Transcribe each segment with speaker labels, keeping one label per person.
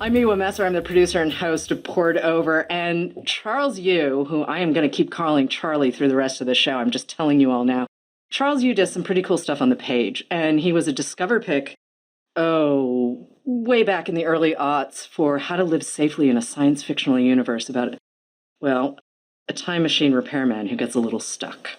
Speaker 1: I'm Miwa Messer. I'm the producer and host of Poured Over. And Charles Yu, who I am going to keep calling Charlie through the rest of the show, I'm just telling you all now. Charles Yu does some pretty cool stuff on the page. And he was a Discover pick, way back in the early aughts for how to live safely in a science fictional universe about, well, a time machine repairman who gets a little stuck.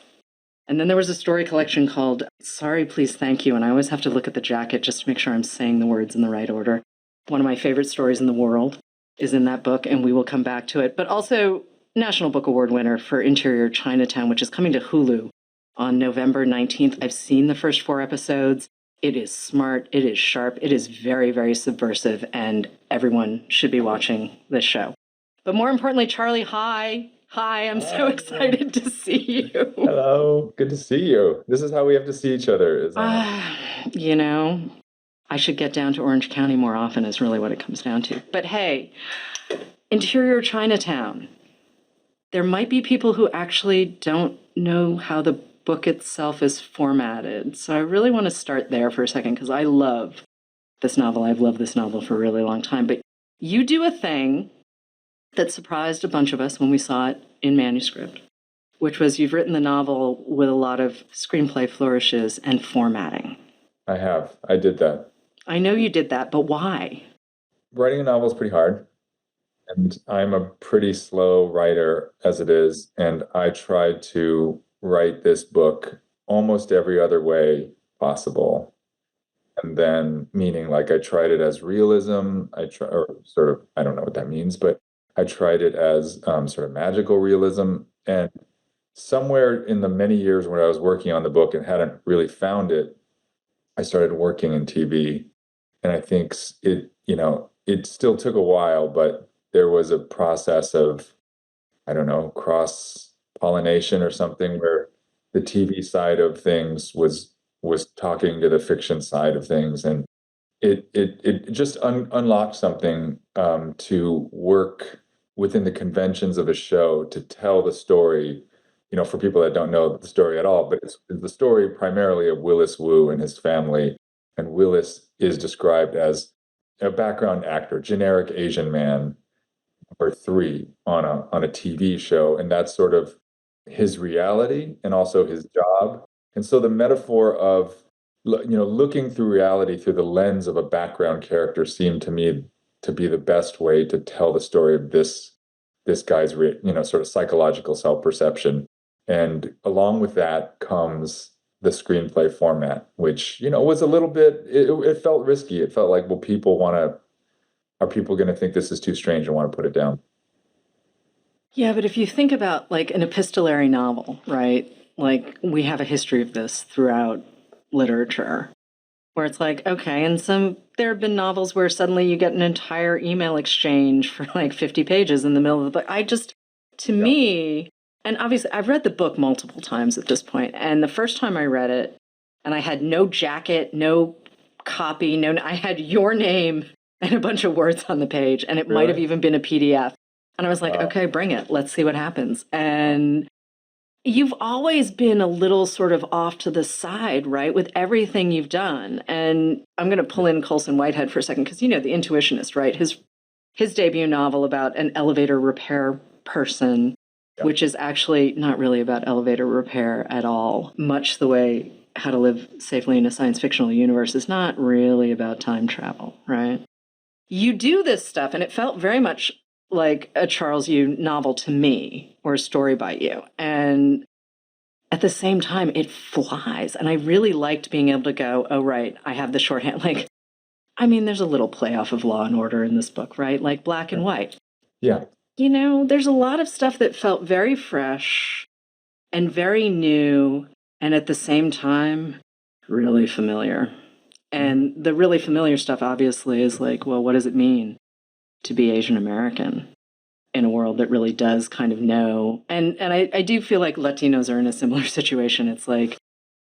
Speaker 1: And then there was a story collection called Sorry, Please, Thank You. And I always have to look at the jacket just to make sure I'm saying the words in the right order. One of my favorite stories in the world is in that book, and we will come back to it. But also, National Book Award winner for Interior Chinatown, which is coming to Hulu on November 19th. I've seen the first 4 episodes. It is smart. It is sharp. It is very, very subversive, and everyone should be watching this show. But more importantly, Charlie, hi. Hi, I'm so excited to see you.
Speaker 2: Hello, good to see you. This is how we have to see each other.
Speaker 1: You know, I should get down to Orange County more often is really what it comes down to. But hey, Interior Chinatown. There might be people who actually don't know how the book itself is formatted. So I really want to start there for a second because I love this novel. I've loved this novel for a really long time. But you do a thing that surprised a bunch of us when we saw it in manuscript, which was you've written the novel with a lot of screenplay flourishes and formatting.
Speaker 2: I have. I did that.
Speaker 1: I know you did that, but why?
Speaker 2: Writing a novel is pretty hard, and I'm a pretty slow writer as it is, and I tried to write this book almost every other way possible. And then, meaning like I tried it as realism, or sort of, I don't know what that means, but I tried it as sort of magical realism. And somewhere in the many years when I was working on the book and hadn't really found it, I started working in TV. And I think it still took a while, but there was a process of, I don't know, cross pollination or something where the TV side of things was talking to the fiction side of things. And it just unlocked something to work within the conventions of a show to tell the story, for people that don't know the story at all, but it's the story primarily of Willis Wu and his family. And Willis is described as a background actor, generic Asian man, or 3 on a TV show. And that's sort of his reality and also his job. And so the metaphor of looking through reality through the lens of a background character seemed to me to be the best way to tell the story of this guy's sort of psychological self-perception. And along with that comes the screenplay format, which was a little bit. It felt risky. It felt like, well, are people going to think this is too strange and want to put it down?
Speaker 1: Yeah, but if you think about like an epistolary novel, right? Like we have a history of this throughout literature where it's like, okay, and there have been novels where suddenly you get an entire email exchange for like 50 pages in the middle of the book. Me, and obviously I've read the book multiple times at this point, and the first time I read it, and I had no jacket, no copy, I had your name and a bunch of words on the page, and it might have even been a PDF. And I was like, okay, bring it. Let's see what happens. And you've always been a little sort of off to the side, right, with everything you've done. And I'm going to pull in Colson Whitehead for a second, because, The Intuitionist, right? His debut novel about an elevator repair person, which is actually not really about elevator repair at all, much the way How to Live Safely in a Science Fictional Universe is not really about time travel, right? You do this stuff, and it felt very much like a Charles Yu novel to me, or a story by you. And at the same time, it flies. And I really liked being able to go, oh, right, I have the shorthand. There's a little play off of Law and Order in this book, right? Like black and white.
Speaker 2: Yeah.
Speaker 1: There's a lot of stuff that felt very fresh and very new, and at the same time, really familiar. And the really familiar stuff, obviously, is like, well, what does it mean to be Asian American in a world that really does kind of know? And I do feel like Latinos are in a similar situation. It's like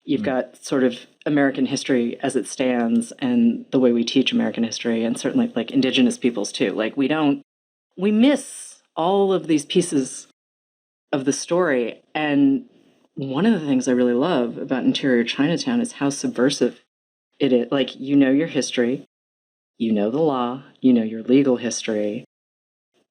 Speaker 1: you've got sort of American history as it stands and the way we teach American history, and certainly like indigenous peoples too. Like we miss all of these pieces of the story. And one of the things I really love about Interior Chinatown is how subversive it is. Like, your history, you know the law, you know your legal history,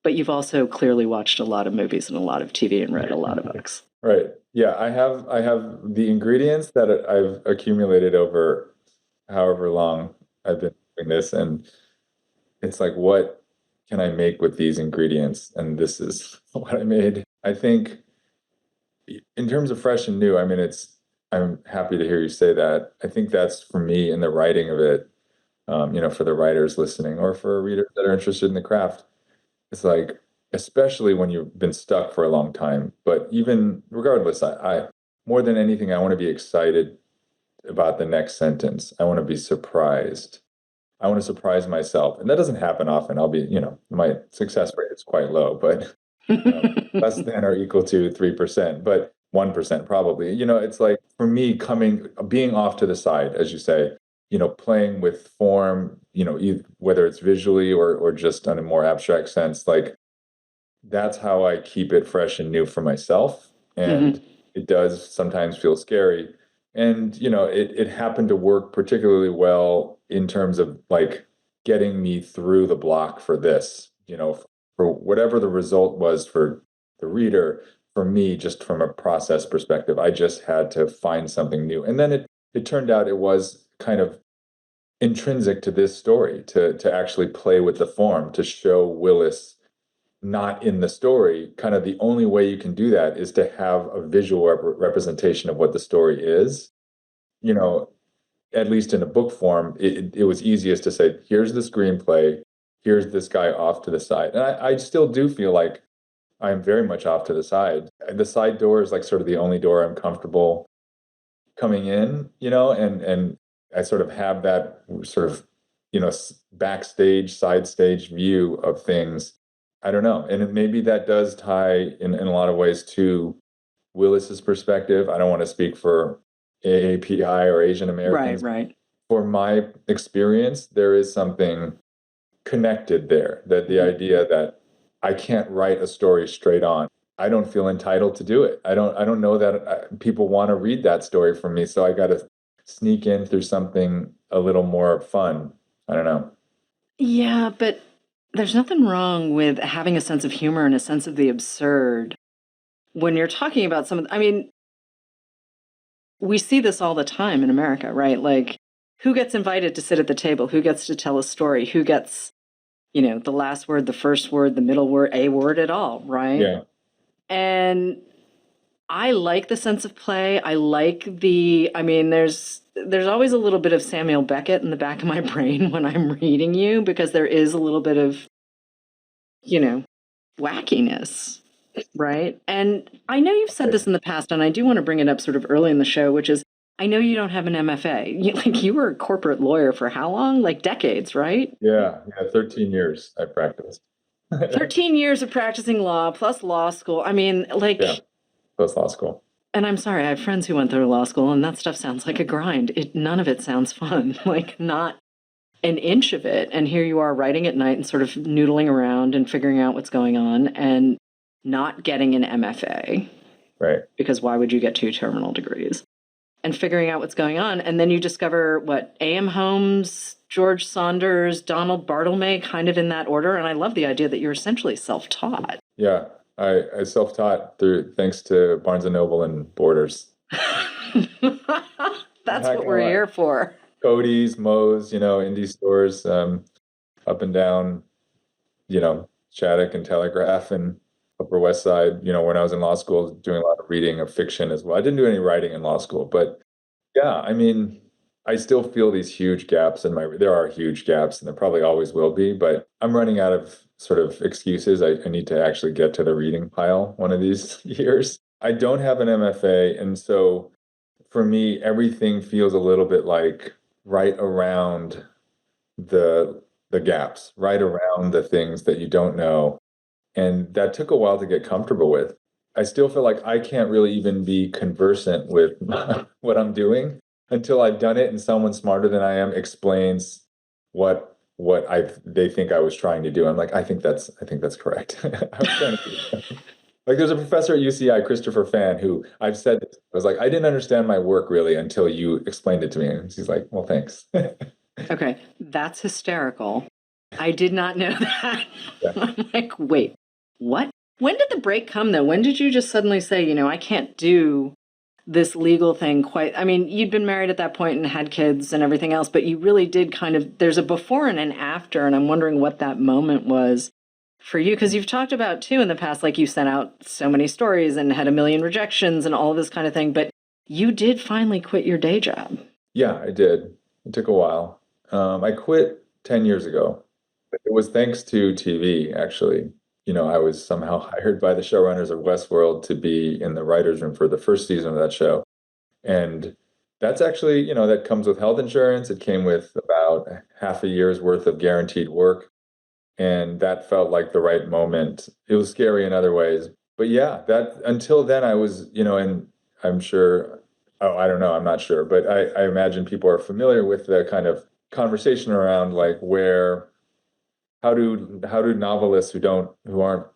Speaker 1: but you've also clearly watched a lot of movies and a lot of TV and read a lot of books.
Speaker 2: Right. Yeah, I have the ingredients that I've accumulated over however long I've been doing this, and it's like, what can I make with these ingredients? And this is what I made. I think in terms of fresh and new, I mean, I'm happy to hear you say that. I think that's for me in the writing of it, for the writers listening or for readers that are interested in the craft. It's like, especially when you've been stuck for a long time, but even regardless, I more than anything, I want to be excited about the next sentence. I want to be surprised. I want to surprise myself. And that doesn't happen often. My success rate is quite low, but less than or equal to 3%, but 1% probably. It's like for me being off to the side, as you say, playing with form, whether it's visually or just on a more abstract sense, like that's how I keep it fresh and new for myself. And it does sometimes feel scary. And, it happened to work particularly well in terms of like getting me through the block for this, for whatever the result was for the reader, for me, just from a process perspective, I just had to find something new. And then it turned out it was kind of intrinsic to this story to actually play with the form, to show Willis not in the story. Kind of the only way you can do that is to have a visual representation of what the story is. You know, at least in a book form, it was easiest to say, here's the screenplay, here's this guy off to the side. And I still do feel like I'm very much off to the side. The side door is like sort of the only door I'm comfortable coming in, and I sort of have that sort of, backstage, side stage view of things. I don't know. And maybe that does tie in a lot of ways to Willis's perspective. I don't want to speak for AAPI or Asian
Speaker 1: Right,
Speaker 2: Americans.
Speaker 1: right.
Speaker 2: For my experience, there is something connected there, that the idea that I can't write a story straight on. I don't feel entitled to do it. I don't know that people want to read that story from me, so I got to sneak in through something a little more fun. I don't know.
Speaker 1: Yeah, but there's nothing wrong with having a sense of humor and a sense of the absurd when you're talking about I mean, we see this all the time in America, right? Like, who gets invited to sit at the table? Who gets to tell a story? Who gets, the last word, the first word, the middle word, a word at all, right?
Speaker 2: Yeah.
Speaker 1: And I like the sense of play. I like there's always a little bit of Samuel Beckett in the back of my brain when I'm reading you, because there is a little bit of, wackiness, right? And I know you've said this in the past, and I do want to bring it up sort of early in the show, which is I know you don't have an MFA. You were a corporate lawyer for how long? Like decades, right?
Speaker 2: Yeah. 13 years I practiced.
Speaker 1: 13 years of practicing law plus law school. I mean,
Speaker 2: Yeah, post law school.
Speaker 1: and I'm sorry, I have friends who went through law school, and that stuff sounds like a grind. None of it sounds fun, like not an inch of it. And here you are writing at night and sort of noodling around and figuring out what's going on and not getting an MFA.
Speaker 2: Right.
Speaker 1: Because why would you get 2 terminal degrees? And figuring out what's going on. And then you discover what A.M. Holmes, George Saunders, Donald Bartlemay, kind of in that order. And I love the idea that you're essentially self-taught.
Speaker 2: Yeah. I self-taught thanks to Barnes and Noble and Borders.
Speaker 1: That's what we're here for.
Speaker 2: Cody's, Moe's, indie stores, up and down, Shattuck and Telegraph and Upper West Side. When I was in law school, doing a lot of reading of fiction as well. I didn't do any writing in law school, but yeah, I mean, I still feel these huge gaps there are huge gaps, and there probably always will be, but I'm running out of sort of excuses. I need to actually get to the reading pile one of these years. I don't have an MFA, and so for me, everything feels a little bit like right around the gaps, right around the things that you don't know. And that took a while to get comfortable with. I still feel like I can't really even be conversant with what I'm doing until I've done it and someone smarter than I am explains what they think I was trying to do. I'm like, I think that's correct. I was trying to like there's a professor at UCI, Christopher Fan, who I've said this. I was like, I didn't understand my work really until you explained it to me. And he's like, well, thanks.
Speaker 1: Okay. that's hysterical. I did not know that.
Speaker 2: Yeah.
Speaker 1: I'm like, wait, what? When did the break come, though? When did you just suddenly say, I can't do this legal thing quite? I mean, you'd been married at that point and had kids and everything else, but you really did there's a before and an after, and I'm wondering what that moment was for you, because you've talked about, too, in the past, like you sent out so many stories and had a million rejections and all this kind of thing, but you did finally quit your day job.
Speaker 2: Yeah, I did. It took a while. I quit 10 years ago. It was thanks to TV, actually. I was somehow hired by the showrunners of Westworld to be in the writer's room for the first season of that show. And that's actually, that comes with health insurance. It came with about half a year's worth of guaranteed work. And that felt like the right moment. It was scary in other ways. But yeah, that until then I was, and I'm sure, oh, I don't know, I'm not sure, but I imagine people are familiar with the kind of conversation around like how do novelists who aren't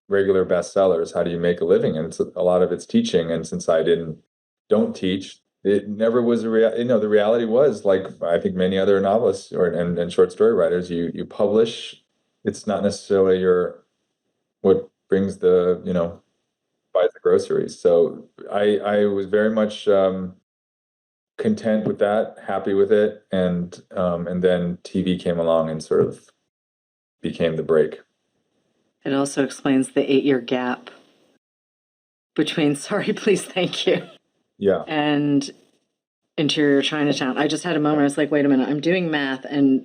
Speaker 2: regular bestsellers, how do you make a living? And a lot of it's teaching. And since I don't teach, it never was the reality was like I think many other novelists and short story writers, you publish. It's not necessarily what brings buys the groceries. So I was very much content with that, happy with it, and then TV came along and sort of became the break.
Speaker 1: It also explains the 8-year gap between Sorry, Please, Thank You
Speaker 2: Yeah.
Speaker 1: and Interior Chinatown. I just had a moment. I was like, wait a minute, I'm doing math. And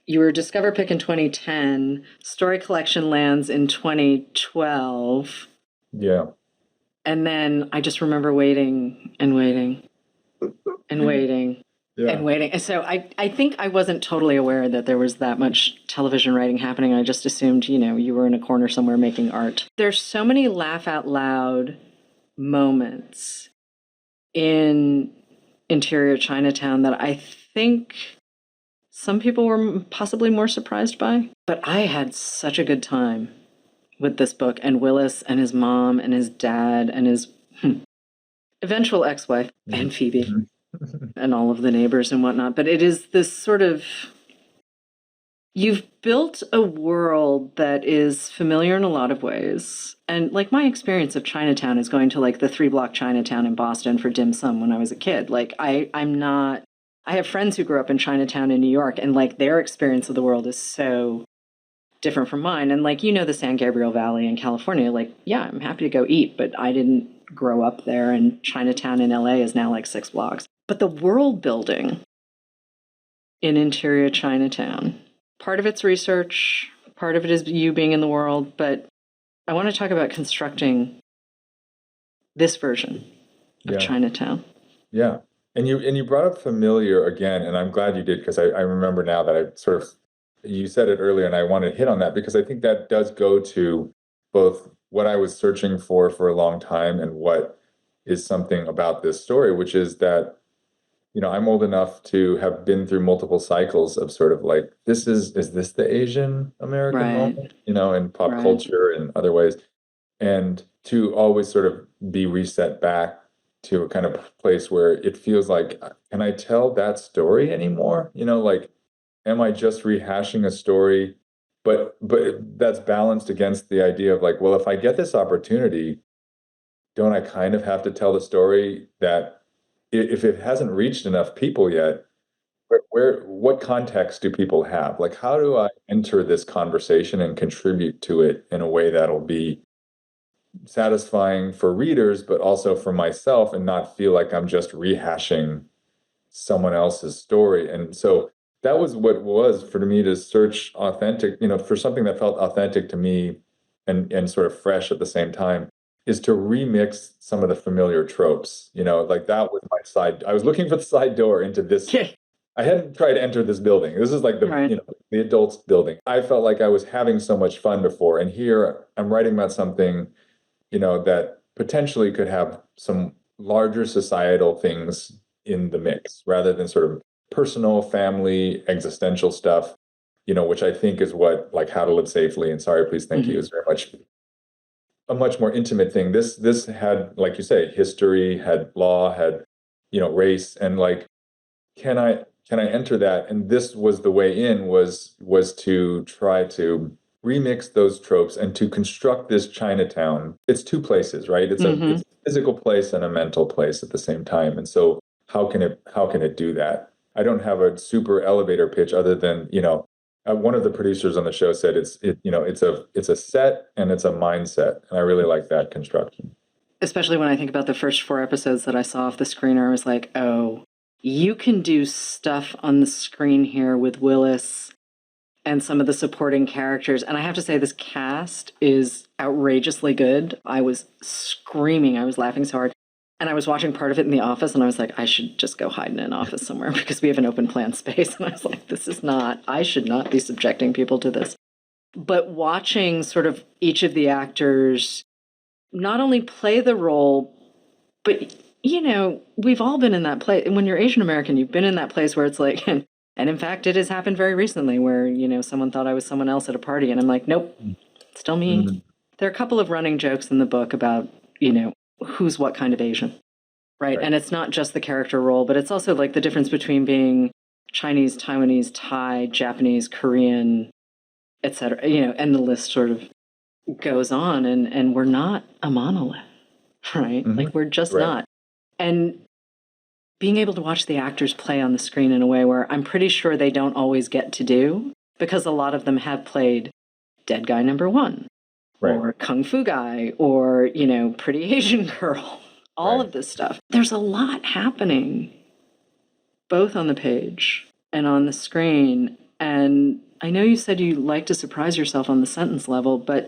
Speaker 1: you were Discover Pick in 2010. Story Collection lands in 2012.
Speaker 2: Yeah.
Speaker 1: And then I just remember waiting and waiting and waiting and waiting. And so I think I wasn't totally aware that there was that much television writing happening. I just assumed, you were in a corner somewhere making art. There's so many laugh out loud moments in Interior Chinatown that I think some people were possibly more surprised by. But I had such a good time with this book, and Willis and his mom and his dad and his eventual ex-wife and Phoebe and all of the neighbors and whatnot. But it is this sort of, you've built a world that is familiar in a lot of ways. And like my experience of Chinatown is going to like the 3-block Chinatown in Boston for dim sum when I was a kid. Like I have friends who grew up in Chinatown in New York, and like their experience of the world is so different from mine. And like, the San Gabriel Valley in California, like, yeah, I'm happy to go eat, but I didn't grow up there. And Chinatown in LA is now like 6 blocks. But the world building in Interior Chinatown, part of it's research, part of it is you being in the world. But I want to talk about constructing this version of Chinatown.
Speaker 2: Yeah. And you brought up familiar again, and I'm glad you did, because I remember now that I sort of, you said it earlier, and I want to hit on that because I think that does go to both what I was searching for a long time and what is something about this story, which is that, I'm old enough to have been through multiple cycles of sort of like, is this the Asian American moment, in pop culture and other ways, and to always sort of be reset back to a kind of place where it feels like, can I tell that story anymore? Like, am I just rehashing a story? But that's balanced against the idea of like, well, if I get this opportunity, don't I kind of have to tell the story that if it hasn't reached enough people yet, what context do people have? Like, how do I enter this conversation and contribute to it in a way that'll be satisfying for readers, but also for myself, and not feel like I'm just rehashing someone else's story? And so that was what it was for me to search authentic, for something that felt authentic to me and sort of fresh at the same time, is to remix some of the familiar tropes. Like that was my side. I was looking for the side door into this. I hadn't tried to enter this building. This is like the adults building. I felt like I was having so much fun before, and here I'm writing about something that potentially could have some larger societal things in the mix, rather than sort of personal, family, existential stuff, which I think is what, like, How to Live Safely and Sorry, Please, Thank You is very much a much more intimate thing. This had, like you say, history, had law, had, race, and like, can can I enter that? And this was the way in, was to try to remix those tropes and to construct this Chinatown. It's two places, right? It's a physical place and a mental place at the same time. And so how can it do that? I don't have a super elevator pitch other than, one of the producers on the show said it's a set and it's a mindset. And I really like that construction.
Speaker 1: Especially when I think about the first 4 episodes that I saw off the screener, I was like, oh, you can do stuff on the screen here with Willis and some of the supporting characters. And I have to say, this cast is outrageously good. I was screaming. I was laughing so hard. And I was watching part of it in the office, and I was like, I should just go hide in an office somewhere because we have an open plan space. And I was like, I should not be subjecting people to this. But watching sort of each of the actors not only play the role, but, we've all been in that place. When you're Asian American, you've been in that place where it's like, and in fact, it has happened very recently where, someone thought I was someone else at a party, and I'm like, nope, still me. Mm-hmm. There are a couple of running jokes in the book about, who's what kind of Asian, right? And it's not just the character role, but it's also like the difference between being Chinese, Taiwanese, Thai, Japanese, Korean, etc. And the list sort of goes on, and we're not a monolith, right? Mm-hmm. Like we're just not. And being able to watch the actors play on the screen in a way where I'm pretty sure they don't always get to do, because a lot of them have played Dead Guy Number One. Right. Or Kung Fu Guy, or, Pretty Asian Girl, all of this stuff. There's a lot happening, both on the page and on the screen. And I know you said you like to surprise yourself on the sentence level, but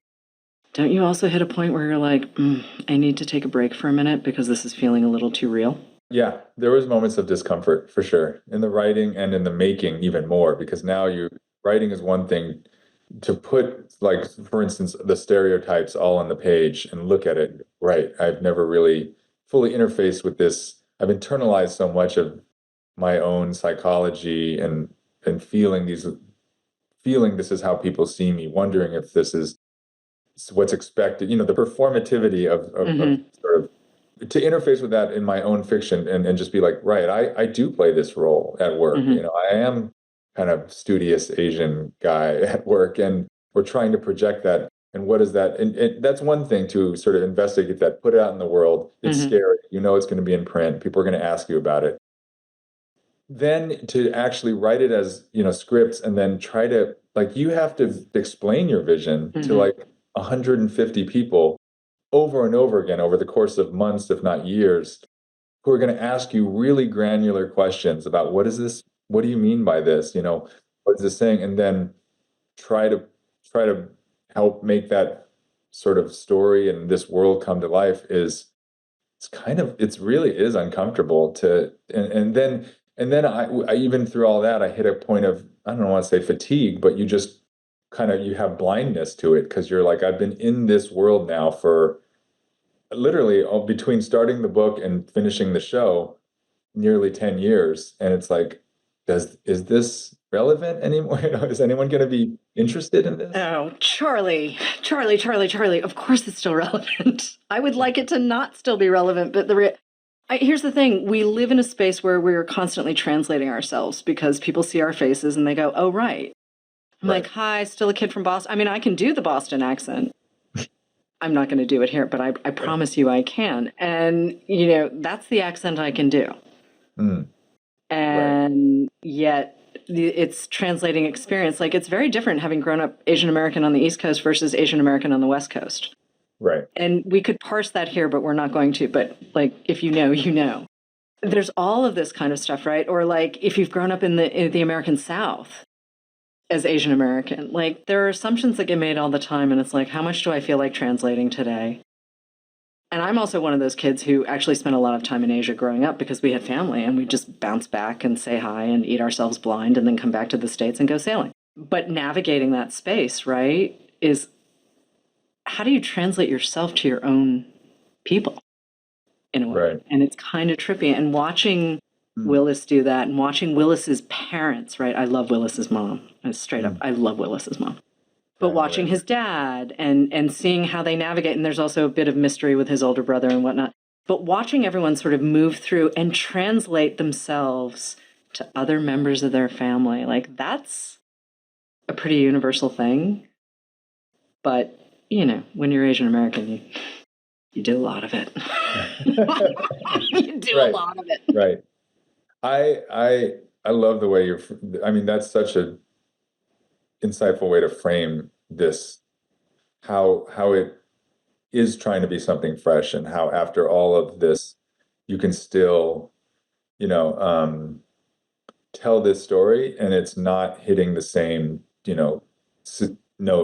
Speaker 1: don't you also hit a point where you're like, I need to take a break for a minute because this is feeling a little too real?
Speaker 2: Yeah, there was moments of discomfort for sure in the writing and in the making even more, because now writing is one thing. To put, like, for instance, the stereotypes all on the page and look at it, right? I've never really fully interfaced with this. I've internalized so much of my own psychology and feeling this is how people see me, wondering if this is what's expected, the performativity of sort of, to interface with that in my own fiction and just be like, right, I do play this role at work. I am kind of studious Asian guy at work, and we're trying to project that. And what is that? And that's one thing, to sort of investigate that, put it out in the world. It's scary. It's going to be in print. People are going to ask you about it. Then to actually write it as, scripts, and then try to, like, you have to explain your vision to like 150 people over and over again over the course of months, if not years, who are going to ask you really granular questions about what is this? What do you mean by this? What is this saying? And then try to help make that sort of story and this world come to life it really is uncomfortable and then I even through all that, I hit a point of, I don't want to say fatigue, but you just you have blindness to it, because you're like, I've been in this world now for literally between starting the book and finishing the show, nearly 10 years. And it's like, is this relevant anymore? Is anyone going to be interested in this?
Speaker 1: Oh, Charlie. Of course it's still relevant. I would like it to not still be relevant, but here's the thing. We live in a space where we're constantly translating ourselves because people see our faces and they go, oh, right. I'm like, hi, still a kid from Boston. I mean, I can do the Boston accent. I'm not going to do it here, but I promise you I can. And, that's the accent I can do. And yet it's translating experience. Like, it's very different having grown up Asian American on the East Coast versus Asian American on the West Coast.
Speaker 2: Right.
Speaker 1: And we could parse that here, but we're not going to. But like, if you know. There's all of this kind of stuff, right? Or like, if you've grown up in the American South as Asian American, like, there are assumptions that get made all the time. And it's like, how much do I feel like translating today? And I'm also one of those kids who actually spent a lot of time in Asia growing up because we had family, and we just bounce back and say hi and eat ourselves blind and then come back to the States and go sailing. But navigating that space, right, is how do you translate yourself to your own people in a way?
Speaker 2: Right.
Speaker 1: And it's kind of trippy. And watching Willis do that, and watching Willis's parents, right? I love Willis's mom. Straight up, I love Willis's mom. But watching his dad and seeing how they navigate, and there's also a bit of mystery with his older brother and whatnot, but watching everyone sort of move through and translate themselves to other members of their family. Like, that's a pretty universal thing. But, when you're Asian American, you do a lot of it. You do a
Speaker 2: Right,
Speaker 1: lot of it.
Speaker 2: right. I love the way I mean, that's such a insightful way to frame this, how it is trying to be something fresh and how after all of this, you can still, you know, tell this story and it's not hitting the same, note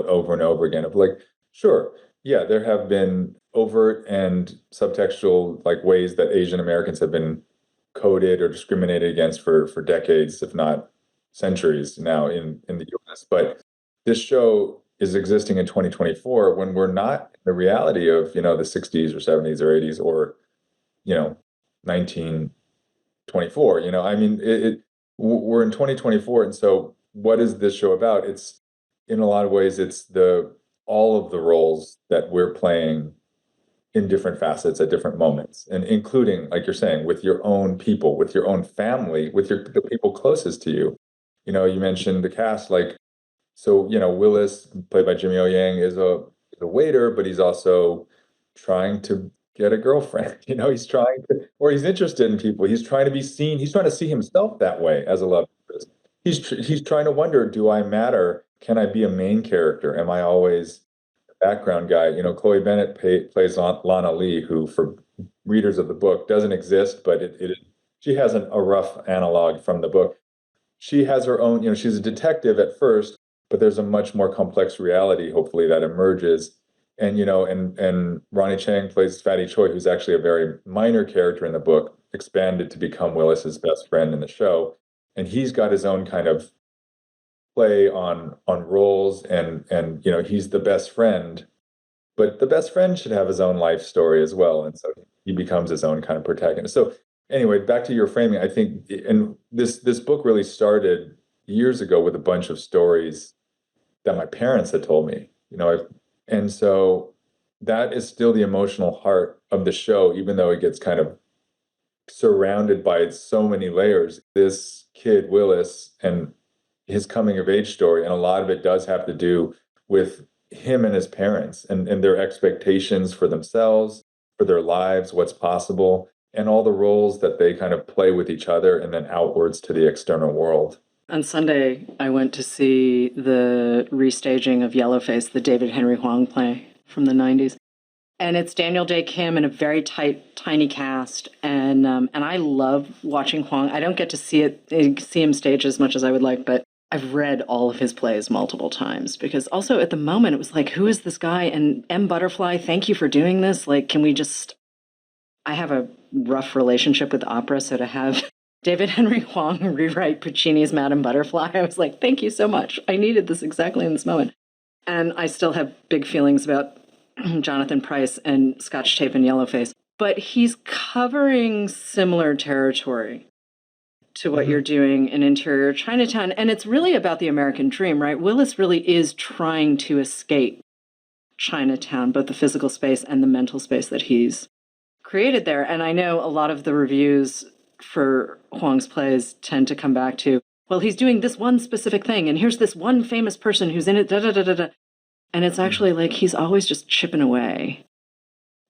Speaker 2: over and over again of like, sure, yeah, there have been overt and subtextual like ways that Asian Americans have been coded or discriminated against for decades, if not centuries now in the US. But this show is existing in 2024 when we're not in the reality of, the 60s or 70s or 80s or, 1924. I mean, we're in 2024, and so what is this show about? It's in a lot of ways, it's the all of the roles that we're playing in different facets at different moments, and including, like you're saying, with your own people, with your own family, with the people closest to you. You mentioned the cast, like so, Willis, played by Jimmy O Yang, is a waiter, but he's also trying to get a girlfriend. He's trying to, or he's interested in people. He's trying to be seen. He's trying to see himself that way as a love interest. He's trying to wonder, do I matter? Can I be a main character? Am I always a background guy? Chloe Bennett plays Lana Lee, who, for readers of the book, doesn't exist, but she has a rough analog from the book. She has her own, she's a detective at first, but there's a much more complex reality, hopefully, that emerges. And, and Ronnie Chang plays Fatty Choi, who's actually a very minor character in the book, expanded to become Willis's best friend in the show. And he's got his own kind of play on roles and he's the best friend, but the best friend should have his own life story as well. And so he becomes his own kind of protagonist. So anyway, back to your framing, I think, and this book really started years ago with a bunch of stories that my parents had told me, and so that is still the emotional heart of the show, even though it gets kind of surrounded by so many layers. This kid, Willis, and his coming of age story, and a lot of it does have to do with him and his parents and their expectations for themselves, for their lives, what's possible, and all the roles that they kind of play with each other and then outwards to the external world.
Speaker 1: On Sunday, I went to see the restaging of Yellowface, the David Henry Hwang play from the 90s. And it's Daniel Day Kim in a very tight, tiny cast, and I love watching Hwang. I don't get to see him stage as much as I would like, but I've read all of his plays multiple times because also at the moment it was like, who is this guy? And M. Butterfly, thank you for doing this. Like, can we just? I have a rough relationship with opera, so to have David Henry Hwang rewrite Puccini's Madame Butterfly, I was like, thank you so much. I needed this exactly in this moment, and I still have big feelings about Jonathan Pryce and Scotch Tape and Yellowface, but he's covering similar territory to what you're doing in Interior Chinatown. And it's really about the American dream, right? Willis really is trying to escape Chinatown, both the physical space and the mental space that he's created there. And I know a lot of the reviews for Hwang's plays tend to come back to, well, he's doing this one specific thing, and here's this one famous person who's in it, da da da da da. And it's actually like he's always just chipping away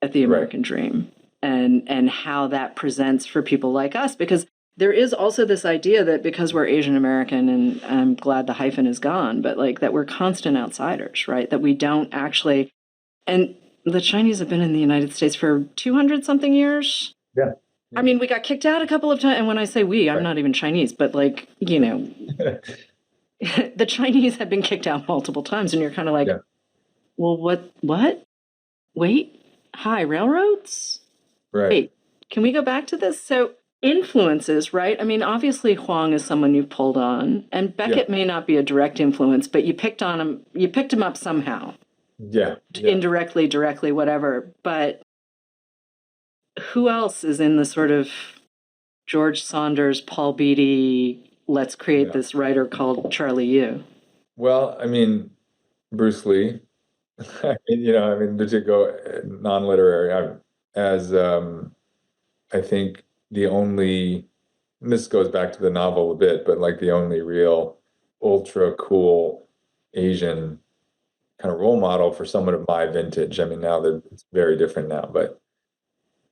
Speaker 1: at the American dream and how that presents for people like us. Because there is also this idea that because we're Asian American, and I'm glad the hyphen is gone, but like that we're constant outsiders, right? That we don't actually, and the Chinese have been in the United States for 200 something years.
Speaker 2: Yeah.
Speaker 1: I mean, we got kicked out a couple of times. And when I say we, I'm not even Chinese, but like, the Chinese have been kicked out multiple times, and you're kind of like, well, what? Wait, hi, railroads?
Speaker 2: Right.
Speaker 1: Wait, can we go back to this? So influences, right? I mean, obviously Hwang is someone you've pulled on, and Beckett may not be a direct influence, but you picked him up somehow.
Speaker 2: Yeah.
Speaker 1: Indirectly, directly, whatever. But who else is in the sort of George Saunders, Paul Beatty, let's create this writer called Charlie Yu?
Speaker 2: Well, I mean, Bruce Lee. To go non-literary, as I think the only and this goes back to the novel a bit, but like the only real ultra cool Asian kind of role model for someone of my vintage. I mean, now that it's very different now, but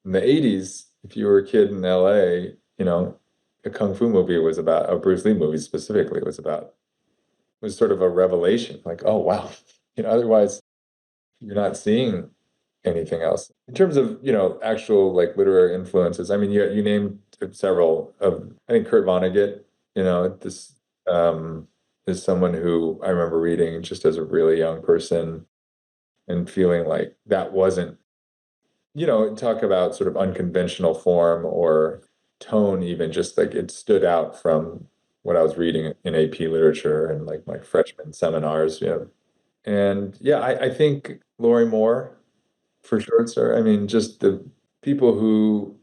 Speaker 2: in the 80s, if you were a kid in LA, a kung fu movie was about, a Bruce Lee movie specifically was sort of a revelation. Like, oh wow, otherwise you're not seeing anything else. In terms of, actual like literary influences, I mean, you named several of, I think Kurt Vonnegut, this is someone who I remember reading just as a really young person and feeling like that wasn't, talk about sort of unconventional form or tone, even just like it stood out from what I was reading in AP literature and like my freshman seminars, And yeah, I think Lori Moore for sure, sir. I mean, just the people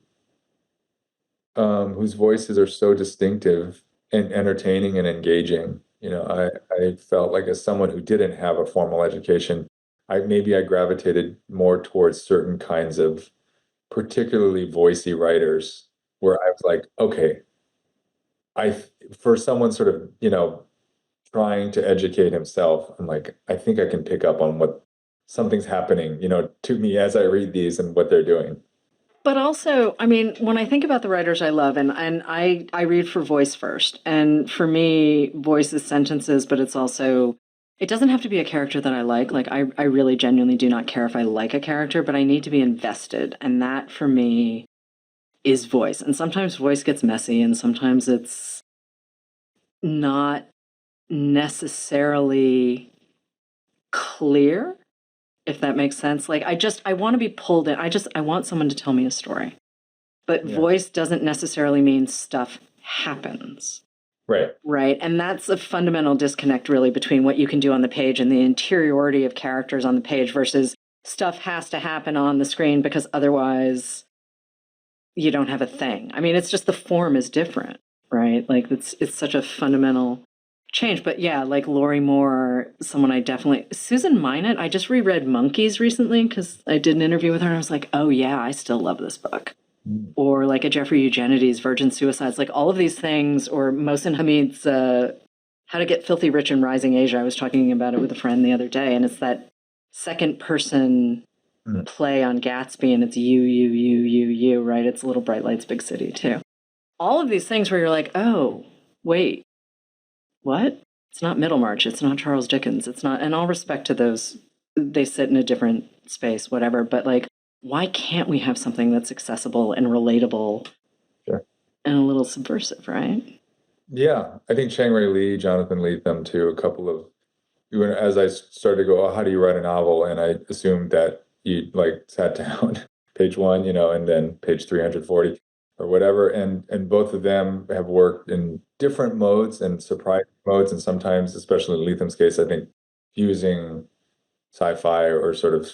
Speaker 2: whose voices are so distinctive and entertaining and engaging. I felt like as someone who didn't have a formal education, I gravitated more towards certain kinds of particularly voicey writers where I was like, okay, I for someone sort of, trying to educate himself, I'm like, I think I can pick up on what something's happening, to me as I read these and what they're doing.
Speaker 1: But also, I mean, when I think about the writers I love, and I read for voice first, and for me, voice is sentences, but it's also, it doesn't have to be a character that I like. Like, I really genuinely do not care if I like a character, but I need to be invested. And that for me is voice. And sometimes voice gets messy, and sometimes it's not necessarily clear, if that makes sense. Like, I want to be pulled in. I want someone to tell me a story. But
Speaker 2: Yeah.
Speaker 1: voice doesn't necessarily mean stuff happens.
Speaker 2: Right.
Speaker 1: Right. And that's a fundamental disconnect, really, between what you can do on the page and the interiority of characters on the page versus stuff has to happen on the screen because otherwise you don't have a thing. I mean, it's just the form is different, right? Like it's such a fundamental change. But yeah, like Lori Moore, someone I definitely, Susan Minot, I just reread Monkeys recently because I did an interview with her and I was like, oh yeah, I still love this book. Or like a Jeffrey Eugenides, Virgin Suicides, like all of these things, or Mohsin Hamid's How to Get Filthy Rich in Rising Asia. I was talking about it with a friend the other day, and it's that second person play on Gatsby, and it's you, right? It's Little Bright Lights, Big City, too. All of these things where you're like, oh, wait, what? It's not Middlemarch. It's not Charles Dickens. It's not, and all respect to those, they sit in a different space, whatever, but like, why can't we have something that's accessible and relatable
Speaker 2: Sure.
Speaker 1: and a little subversive, right?
Speaker 2: Yeah, I think Chiang Rai Lee, Jonathan Lethem, too, a couple of, as I started to go, oh, how do you write a novel? And I assumed that you like sat down page one, and then page 340 or whatever. And both of them have worked in different modes and surprising modes. And sometimes, especially in Lethem's case, I think using sci-fi or sort of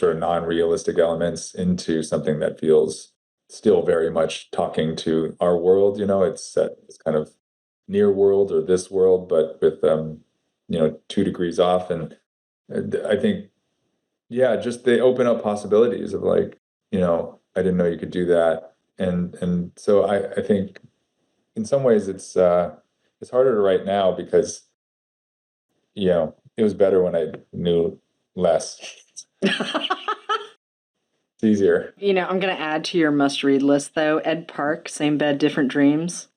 Speaker 2: non-realistic elements into something that feels still very much talking to our world. It's set, it's kind of near world or this world, but with 2 degrees off. And I think, yeah, just they open up possibilities of like, I didn't know you could do that. And so I think in some ways it's harder to write now because it was better when I knew less. It's easier.
Speaker 1: I'm going to add to your must-read list, though. Ed Park, Same Bed, Different Dreams.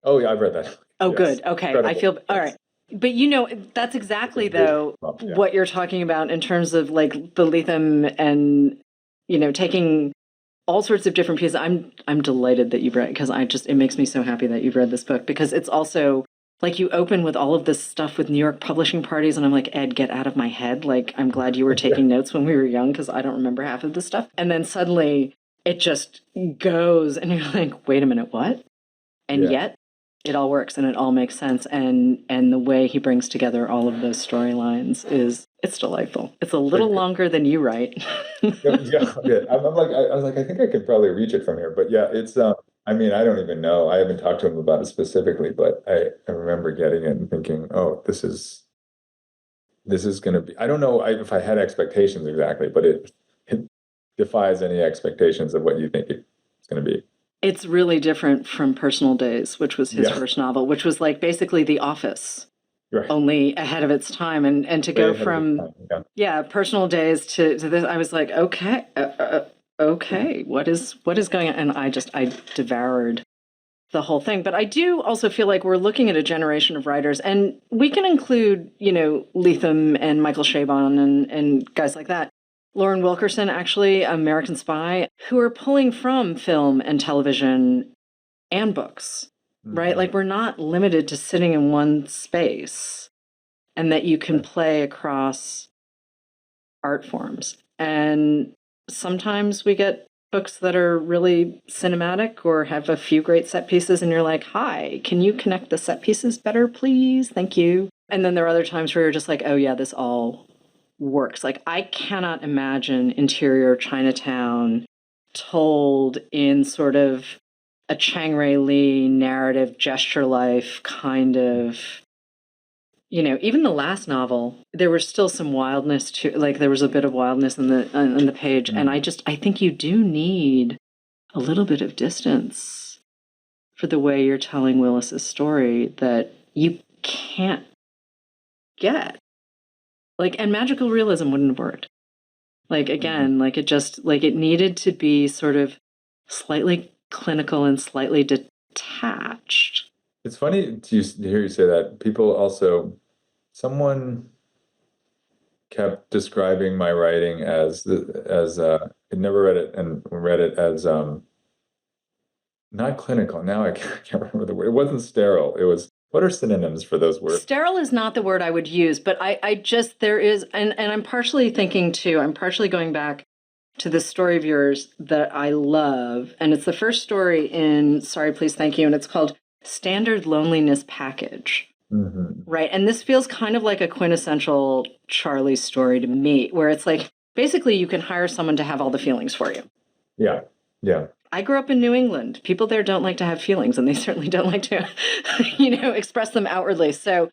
Speaker 2: Oh, yeah, I've read that.
Speaker 1: Oh,
Speaker 2: Yes.
Speaker 1: good. Okay.
Speaker 2: Incredible.
Speaker 1: I feel, all right. But that's exactly, though,
Speaker 2: Yeah.
Speaker 1: what you're talking about in terms of like the Lethem and, taking all sorts of different pieces. I'm delighted that you've read, because it makes me so happy that you've read this book, because it's also like you open with all of this stuff with New York publishing parties, and I'm like, Ed, get out of my head. Like, I'm glad you were taking notes when we were young, because I don't remember half of this stuff. And then suddenly it just goes, and you're like, wait a minute, what? And yet it all works and it all makes sense. And the way he brings together all of those storylines it's delightful. It's a little longer than you write.
Speaker 2: Yeah. I was like, I think I could probably reach it from here. But yeah, it's I mean, I don't even know. I haven't talked to him about it specifically, but I remember getting it and thinking, oh, this is gonna be, I don't know if I had expectations exactly, but it defies any expectations of what you think it's gonna be.
Speaker 1: It's really different from Personal Days, which was his
Speaker 2: Yeah,
Speaker 1: first novel, which was like basically The Office,
Speaker 2: right.
Speaker 1: only ahead of its time. And to
Speaker 2: Way
Speaker 1: go
Speaker 2: ahead of its
Speaker 1: from,
Speaker 2: time. Yeah.
Speaker 1: yeah, Personal Days to this, I was like, okay, okay, what is going on? And I devoured the whole thing. But I do also feel like we're looking at a generation of writers, and we can include, Lethem and Michael Chabon and guys like that. Lauren Wilkerson, actually, American Spy, who are pulling from film and television and books, right?
Speaker 2: Mhm.
Speaker 1: Like we're not limited to sitting in one space, and that you can
Speaker 2: Right.
Speaker 1: play across art forms. And sometimes we get books that are really cinematic or have a few great set pieces, and you're like, hi, can you connect the set pieces better, please? Thank you. And then there are other times where you're just like, oh, yeah, this all works. Like, I cannot imagine Interior Chinatown told in sort of a Chang Rei Lee narrative, gesture life kind of, even the last novel, there was still some wildness to, like, there was a bit of wildness in the page. And
Speaker 2: Mm.
Speaker 1: I think you do need a little bit of distance for the way you're telling Willis's story that you can't get. Like, and magical realism wouldn't have worked. Like,
Speaker 2: Mhm.
Speaker 1: again, like it needed to be sort of slightly clinical and slightly detached.
Speaker 2: It's funny to hear you say that. People also, someone kept describing my writing as I'd never read it and read it as not clinical. Now I can't remember the word. It wasn't sterile. It was, what are synonyms for those words?
Speaker 1: Sterile is not the word I would use, but I just, there is, and I'm partially thinking too, I'm partially going back to this story of yours that I love. And it's the first story in Sorry, Please, Thank You. And it's called Standard Loneliness Package.
Speaker 2: Hmm.
Speaker 1: Right. And this feels kind of like a quintessential Charlie story to me, where it's like basically you can hire someone to have all the feelings for you.
Speaker 2: Yeah. Yeah.
Speaker 1: I grew up in New England. People there don't like to have feelings, and they certainly don't like to, express them outwardly. So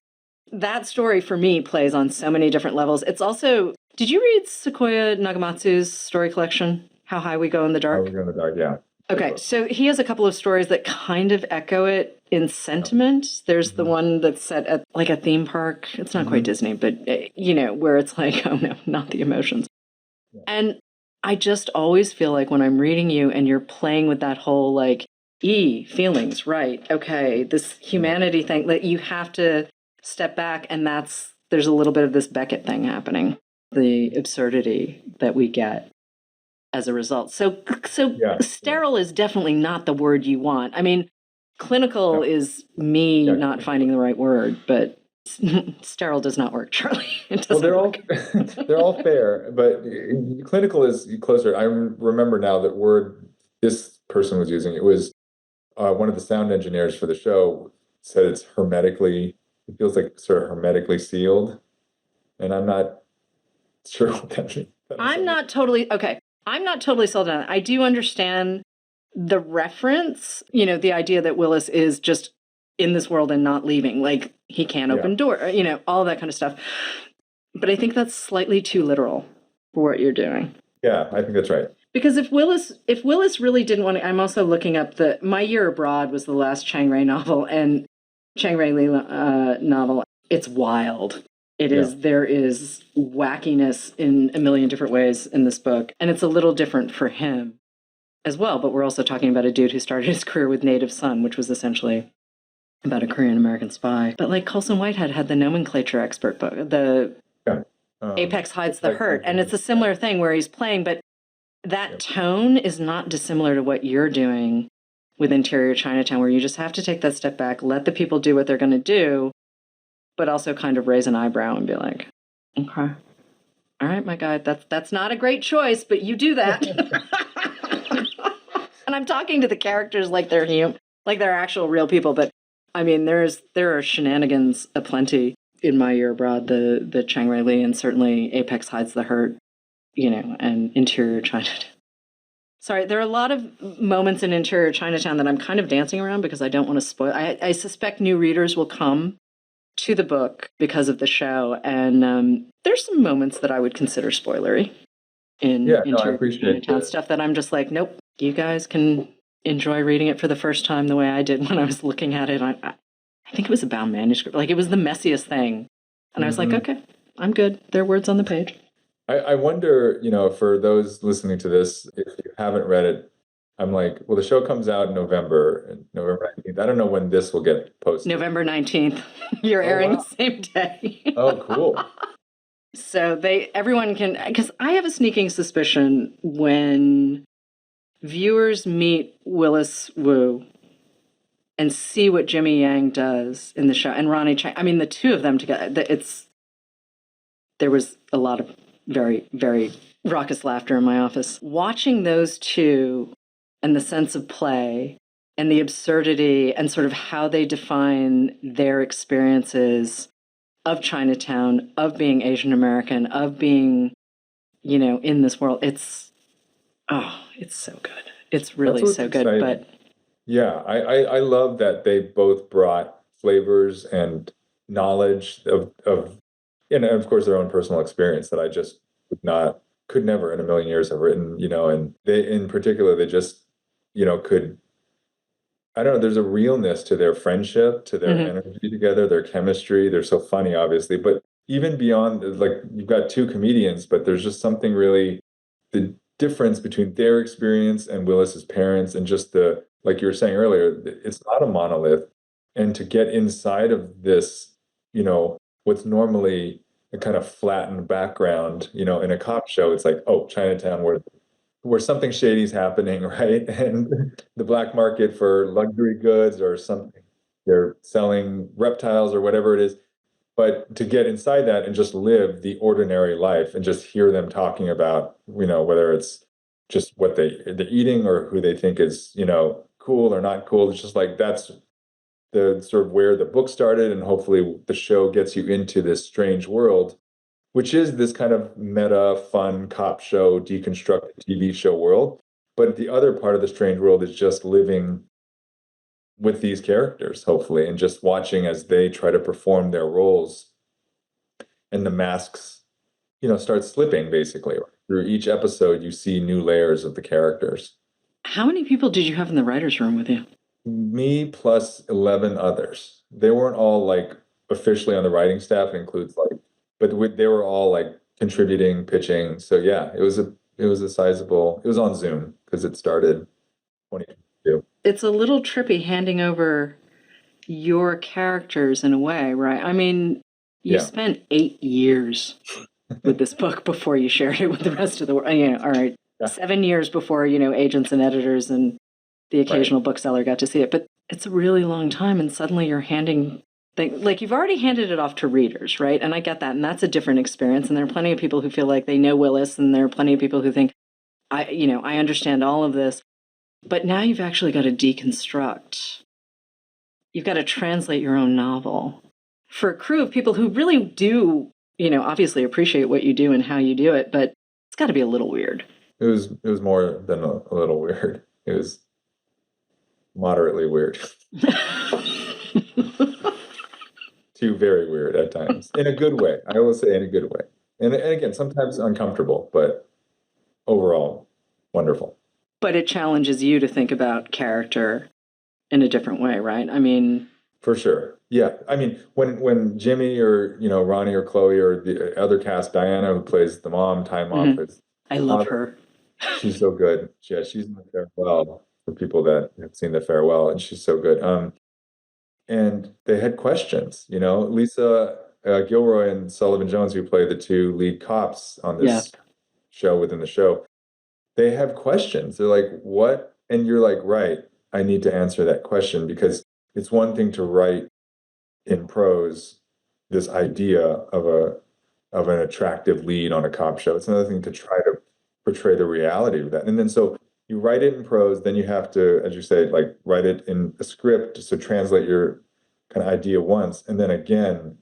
Speaker 1: that story for me plays on so many different levels. It's also, did you read Sequoia Nagamatsu's story collection, How High We Go in the
Speaker 2: How we
Speaker 1: Dark?
Speaker 2: go in the dark. Yeah. Great
Speaker 1: Okay,
Speaker 2: book.
Speaker 1: so he has a couple of stories that kind of echo it in
Speaker 2: Yeah.
Speaker 1: sentiment. There's the
Speaker 2: Hmm.
Speaker 1: one that's set at like a theme park. It's not quite
Speaker 2: Hmm.
Speaker 1: Disney, but where it's like, oh no, not the emotions.
Speaker 2: Yeah.
Speaker 1: And I just always feel like when I'm reading you and you're playing with that whole like feelings, right? Okay, this
Speaker 2: Yeah.
Speaker 1: humanity thing that you have to step back, and there's a little bit of this Beckett thing happening, the absurdity that we get as a result. So
Speaker 2: Yeah. Yeah.
Speaker 1: sterile is definitely not the word you want. I mean, clinical
Speaker 2: No.
Speaker 1: is me
Speaker 2: Yeah.
Speaker 1: not finding the right word, but sterile does not work, Charlie. It
Speaker 2: Well,
Speaker 1: doesn't work.
Speaker 2: they're all fair, but clinical is closer. I remember now that word this person was using. It was one of the sound engineers for the show said it's hermetically. It feels like sort of hermetically sealed, and I'm not sure what that means. That
Speaker 1: I'm
Speaker 2: also means.
Speaker 1: not totally okay. I'm not totally sold on it. I do understand the reference, the idea that Willis is just in this world and not leaving. Like he can't
Speaker 2: Yeah,
Speaker 1: open door, all that kind of stuff. But I think that's slightly too literal for what you're doing.
Speaker 2: yeah, I think that's right.
Speaker 1: Because if Willis really didn't want to, I'm also looking up My Year Abroad was the last Chang Rei novel, and Chang Rei Lee novel. It's wild.
Speaker 2: Yeah,
Speaker 1: There is wackiness in a million different ways in this book, and it's a little different for him as well. But we're also talking about a dude who started his career with Native Son, which was essentially about a Korean American spy. But like Colson Whitehead had the nomenclature expert book, the
Speaker 2: yeah.
Speaker 1: Apex Hides the
Speaker 2: Like,
Speaker 1: Hurt, and it's a
Speaker 2: yeah,
Speaker 1: similar thing where he's playing, but
Speaker 2: yeah,
Speaker 1: that tone is not dissimilar to what you're doing with Interior Chinatown, where you just have to take that step back, let the people do what they're going to do, but also kind of raise an eyebrow and be like, okay, all right, my guy, that's not a great choice, but you do that. And I'm talking to the characters like they're like they're actual real people, but I mean, there are shenanigans aplenty in My Year Abroad, the Chang Rei Lee, and certainly Apex Hides the Hurt, and Interior Chinatown. Sorry, there are a lot of moments in Interior Chinatown that I'm kind of dancing around because I don't want to spoil. I suspect new readers will come to the book because of the show, and there's some moments that I would consider spoilery in
Speaker 2: yeah. No, I
Speaker 1: Interior
Speaker 2: appreciate
Speaker 1: Chinatown
Speaker 2: the.
Speaker 1: stuff that I'm just like, nope, you guys can enjoy reading it for the first time the way I did when I was looking at it. I think it was a bound manuscript. Like, it was the messiest thing. And I was like, okay, I'm good. There are words on the page.
Speaker 2: I wonder, for those listening to this, if you haven't read it, I'm like, well, the show comes out in November 19th. I don't know when this will get posted.
Speaker 1: November 19th. You're airing
Speaker 2: wow.
Speaker 1: the same day.
Speaker 2: Oh, cool.
Speaker 1: So everyone can, because I have a sneaking suspicion when viewers meet Willis Wu and see what Jimmy Yang does in the show, and Ronnie Chang, I mean, the two of them together, there was a lot of very, very raucous laughter in my office. Watching those two and the sense of play and the absurdity and sort of how they define their experiences of Chinatown, of being Asian American, of being, in this world, it's so good. It's really so good.
Speaker 2: Exciting.
Speaker 1: But
Speaker 2: yeah, I love that they both brought flavors and knowledge of and of course their own personal experience that I just could never in a million years have written, and they in particular they just, could, I don't know, there's a realness to their friendship, to their energy together, their chemistry. They're so funny, obviously, but even beyond, like, you've got two comedians, but there's just something really, the difference between their experience and Willis's parents, and just like you were saying earlier, it's not a monolith. And to get inside of this, what's normally a kind of flattened background, in a cop show, it's like, oh, Chinatown, where something shady's happening, right? And the black market for luxury goods or something, they're selling reptiles or whatever it is. But to get inside that and just live the ordinary life and just hear them talking about, whether it's just what they're eating or who they think is, cool or not cool. It's just like, that's the sort of where the book started. And hopefully the show gets you into this strange world, which is this kind of meta, fun cop show, deconstructed TV show world. But the other part of the strange world is just living with these characters, hopefully, and just watching as they try to perform their roles. And the masks, start slipping, basically. Through each episode, you see new layers of the characters.
Speaker 1: How many people did you have in the writer's room with you?
Speaker 2: Me plus 11 others. They weren't all like officially on the writing staff. It includes but they were all like contributing, pitching. So yeah, it was a sizable. It was on Zoom because it started 2022.
Speaker 1: It's a little trippy handing over your characters in a way, right? I mean, you spent 8 years with this book before you shared it with the rest of the world. All right, 7 years before agents and editors and the occasional bookseller got to see it. But it's a really long time, and suddenly you're handing. Like, you've already handed it off to readers, right? And I get that, and that's a different experience. And there are plenty of people who feel like they know Willis, and there are plenty of people who think, I understand all of this. But now you've actually got to deconstruct. You've got to translate your own novel for a crew of people who really do, obviously appreciate what you do and how you do it. But it's got to be a little weird.
Speaker 2: It was more than a little weird. It was moderately weird. Too very weird at times, in a good way. I will say in a good way. And again, sometimes uncomfortable, but overall, wonderful.
Speaker 1: But it challenges you to think about character in a different way, right? I mean,
Speaker 2: for sure. Yeah. I mean, when Jimmy or, Ronnie or Chloe or the other cast, Diana, who plays the mom, Time Off,
Speaker 1: I love her.
Speaker 2: She's so good. Yeah, she's in the Farewell, for people that have seen the Farewell, and she's so good. And they had questions, Lisa Gilroy and Sullivan Jones, who play the two lead cops on this show within the show, they have questions. They're like, what? And you're like, right, I need to answer that question, because it's one thing to write in prose this idea of an attractive lead on a cop show. It's another thing to try to portray the reality of that. And then so you write it in prose, then you have to, as you say, like, write it in a script, so translate your kind of idea once, and then again,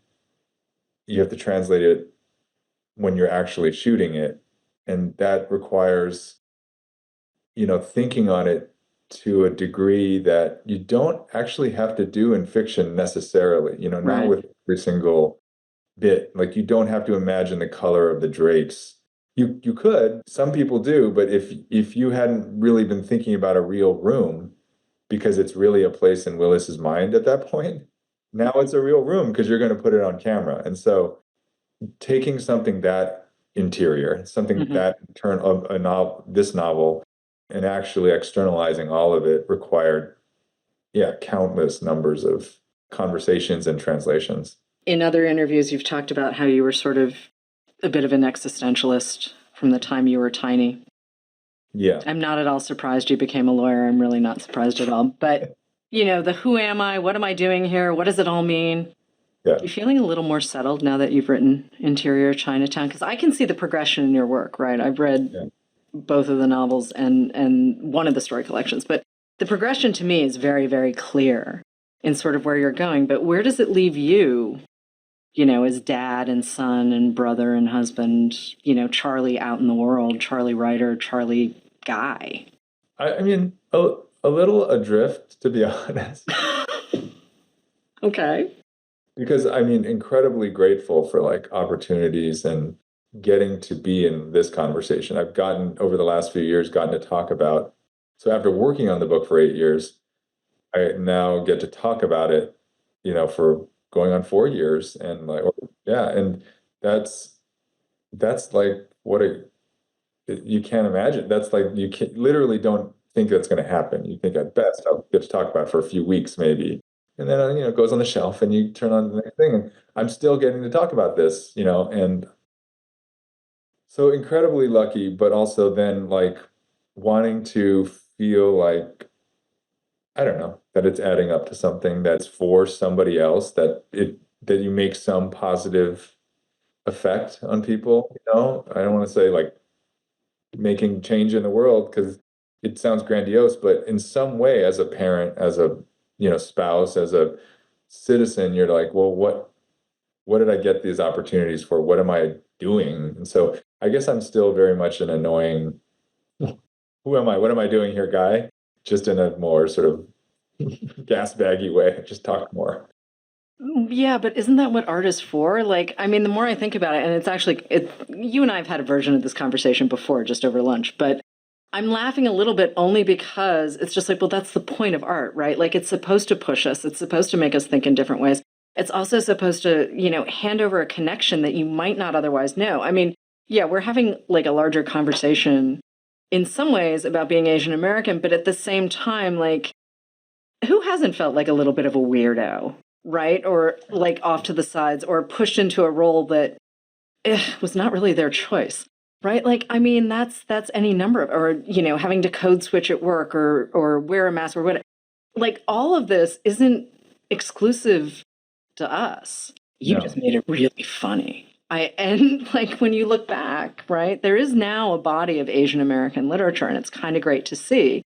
Speaker 2: you have to translate it when you're actually shooting it. And that requires, thinking on it to a degree that you don't actually have to do in fiction necessarily, not with every single bit. Like, you don't have to imagine the color of the drapes You could, some people do, but if you hadn't really been thinking about a real room, because it's really a place in Willis's mind at that point, now it's a real room because you're going to put it on camera. And so taking something that interior, something
Speaker 1: Mhm.
Speaker 2: that turn of a novel, this novel, and actually externalizing all of it required, yeah, countless numbers of conversations and translations.
Speaker 1: In other interviews, you've talked about how you were sort of a bit of an existentialist from the time you were tiny.
Speaker 2: Yeah.
Speaker 1: I'm not at all surprised you became a lawyer. I'm really not surprised at all. But, the who am I? What am I doing here? What does it all mean?
Speaker 2: Yeah.
Speaker 1: You feeling a little more settled now that you've written Interior Chinatown? Because I can see the progression in your work, right? I've read
Speaker 2: Yeah.
Speaker 1: both of the novels and one of the story collections, but the progression to me is very, very clear in sort of where you're going. But where does it leave you, as dad and son and brother and husband, Charlie out in the world, Charlie writer, Charlie guy?
Speaker 2: I mean, a little adrift, to be honest,
Speaker 1: Okay.
Speaker 2: because I mean, incredibly grateful for like opportunities and getting to be in this conversation. I've gotten over the last few years, gotten to talk about. So after working on the book for 8 years, I now get to talk about it, for going on 4 years, and like, yeah, and that's that's like what a you can't imagine. That's like you can literally don't think that's going to happen. You think at best I'll get to talk about it for a few weeks maybe, and then it goes on the shelf, and you turn on the next thing, and I'm still getting to talk about this, and so incredibly lucky, but also then like wanting to feel like I don't know that it's adding up to something that's for somebody else, that you make some positive effect on people. I don't want to say like making change in the world because it sounds grandiose, but in some way, as a parent, as a spouse, as a citizen, you're like, well, what did I get these opportunities for? What am I doing? And so I guess I'm still very much an annoying, who am I? What am I doing here, guy? Just in a more sort of gas baggy way. Just talk more.
Speaker 1: Yeah, but isn't that what art is for? Like, I mean, the more I think about it, and it's actually, you and I have had a version of this conversation before, just over lunch, but I'm laughing a little bit only because it's just like, well, that's the point of art, right? Like, it's supposed to push us, it's supposed to make us think in different ways. It's also supposed to, hand over a connection that you might not otherwise know. I mean, yeah, we're having like a larger conversation in some ways about being Asian American, but at the same time, like, who hasn't felt like a little bit of a weirdo, right? Or like off to the sides or pushed into a role that was not really their choice, right? Like, I mean, that's any number of, or having to code switch at work or wear a mask or whatever. Like, all of this isn't exclusive to us. You just
Speaker 2: No.
Speaker 1: made it really funny. And like when you look back, right, there is now a body of Asian American literature, and it's kind of great to see.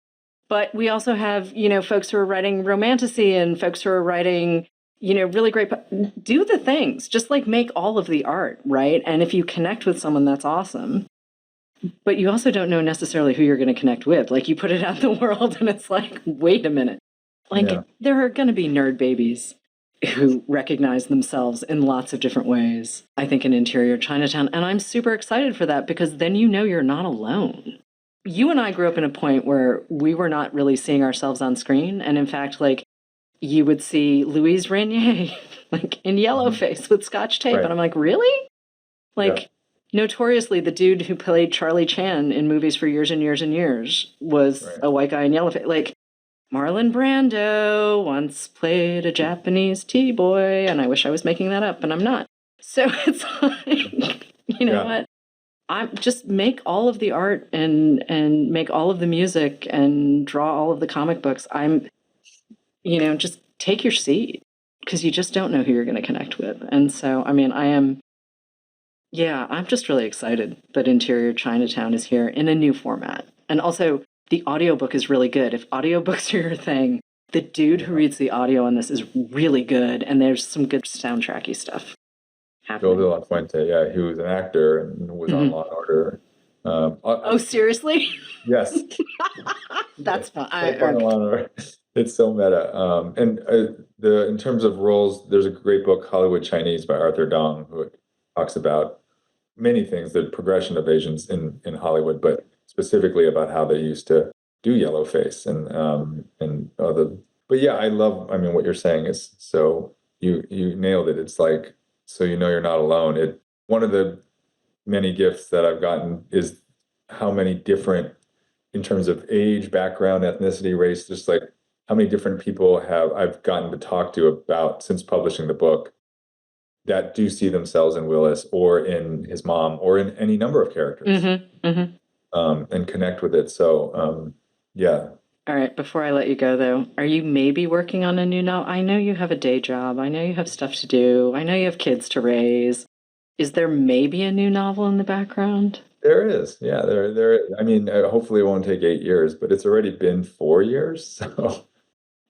Speaker 1: But we also have, folks who are writing romantasy and folks who are writing, really great. Do the things, just like make all of the art, right? And if you connect with someone, that's awesome. But you also don't know necessarily who you're going to connect with. Like you put it out in the world and it's like, wait a minute. Like
Speaker 2: Yeah.
Speaker 1: there are going to be nerd babies who recognize themselves in lots of different ways, I think, in Interior Chinatown. And I'm super excited for that because then you're not alone. You and I grew up in a point where we were not really seeing ourselves on screen. And in fact, like you would see Louise Rainier like in
Speaker 2: Mhm.
Speaker 1: yellowface with scotch tape.
Speaker 2: Right.
Speaker 1: And I'm like, really?
Speaker 2: Yeah.
Speaker 1: Like notoriously the dude who played Charlie Chan in movies for years and years and years was
Speaker 2: Right.
Speaker 1: a white guy in yellowface. Like Marlon Brando once played a Japanese tea boy, and I wish I was making that up, and I'm not. So it's like, you know
Speaker 2: Yeah.
Speaker 1: what? I'm just make all of the art and make all of the music and draw all of the comic books. Just take your seat because you just don't know who you're going to connect with. And so, I mean, I'm just really excited that Interior Chinatown is here in a new format. And also, the audiobook is really good. If audiobooks are your thing, the dude who
Speaker 2: Yeah.
Speaker 1: reads the audio on this is really good. And there's some good soundtracky stuff
Speaker 2: Joe de
Speaker 1: happening.
Speaker 2: la Fuente, yeah, he was an actor and was on
Speaker 1: Mhm.
Speaker 2: Law and Order.
Speaker 1: Oh, seriously?
Speaker 2: Yes,
Speaker 1: That's
Speaker 2: yes,
Speaker 1: fine.
Speaker 2: so fun on Law and Order. It's so meta. And the in terms of roles, there's a great book, Hollywood Chinese by Arthur Dong, who talks about many things, the progression of Asians in Hollywood, but specifically about how they used to do yellowface and other. But yeah, I mean, what you're saying is so you nailed it. It's like so you know you're not alone. One of the many gifts that I've gotten is how many different, in terms of age, background, ethnicity, race, just like how many different people have I've gotten to talk to about since publishing the book that do see themselves in Willis or in his mom or in any number of characters, and connect with it. So, yeah.
Speaker 1: All right, before I let you go, though, are you maybe working on a new novel? I know you have a day job. I know you have stuff to do. I know you have kids to raise. Is there maybe a new novel in the background?
Speaker 2: There is. Yeah, there is. I mean, hopefully it won't take 8 years, but it's already been 4 years. So,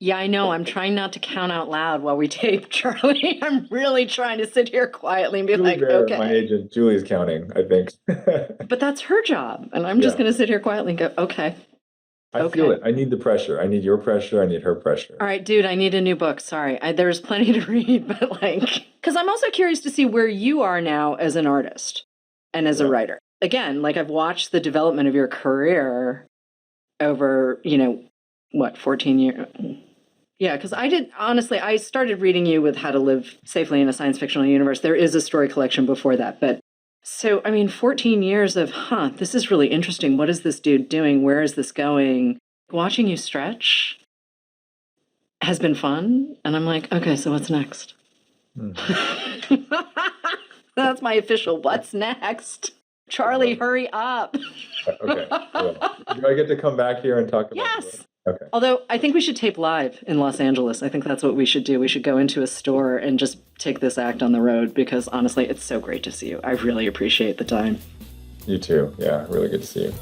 Speaker 1: Yeah, I know. I'm trying not to count out loud while we tape, Charlie. I'm really trying to sit here quietly and be
Speaker 2: Julie's
Speaker 1: like,
Speaker 2: there, my
Speaker 1: okay.
Speaker 2: agent, Julie's counting, I think.
Speaker 1: But that's her job. And I'm just
Speaker 2: Yeah.
Speaker 1: going to sit here quietly and go, okay.
Speaker 2: I feel it. I need the pressure. I need your pressure. I need her pressure.
Speaker 1: All right, dude, I need a new book. Sorry. There's plenty to read, but like, because I'm also curious to see where you are now as an artist and as a writer. Again, like I've watched the development of your career over, 14 years. Yeah, because honestly, I started reading you with How to Live Safely in a Science Fictional Universe. There is a story collection before that. But so, I mean, 14 years of, this is really interesting. What is this dude doing? Where is this going? Watching you stretch has been fun. And I'm like, okay, so what's next? That's my official what's next. Charlie, hurry up.
Speaker 2: Okay. Cool. Do I get to come back here and talk about
Speaker 1: Yes.
Speaker 2: Okay.
Speaker 1: Although I think we should tape live in Los Angeles. I think that's what we should do. We should go into a store and just take this act on the road because honestly, it's so great to see you. I really appreciate the time.
Speaker 2: You too. Yeah, really good to see you.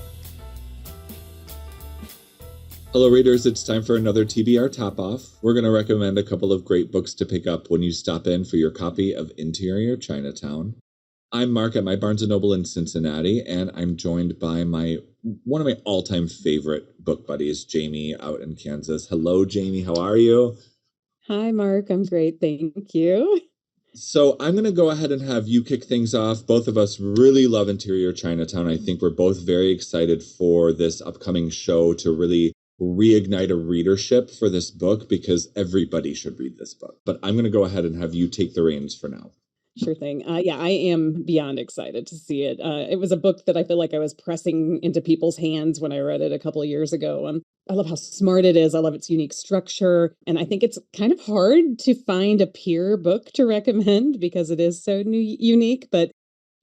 Speaker 3: Hello, readers. It's time for another TBR Top Off. We're going to recommend a couple of great books to pick up when you stop in for your copy of Interior Chinatown. I'm Mark at my Barnes & Noble in Cincinnati, and I'm joined by one of my all-time favorite book buddies, Jamie, out in Kansas. Hello, Jamie. How are you?
Speaker 4: Hi, Mark. I'm great. Thank you.
Speaker 3: So I'm going to go ahead and have you kick things off. Both of us really love Interior Chinatown. I think we're both very excited for this upcoming show to really reignite a readership for this book because everybody should read this book. But I'm going to go ahead and have you take the reins for now.
Speaker 4: Sure thing. Yeah, I am beyond excited to see it. It was a book that I feel like I was pressing into people's hands when I read it a couple of years ago. I love how smart it is. I love its unique structure. And I think it's kind of hard to find a peer book to recommend because it is so unique. But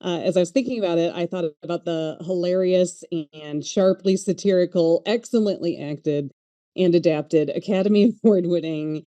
Speaker 4: as I was thinking about it, I thought about the hilarious and sharply satirical, excellently acted and adapted Academy Award winning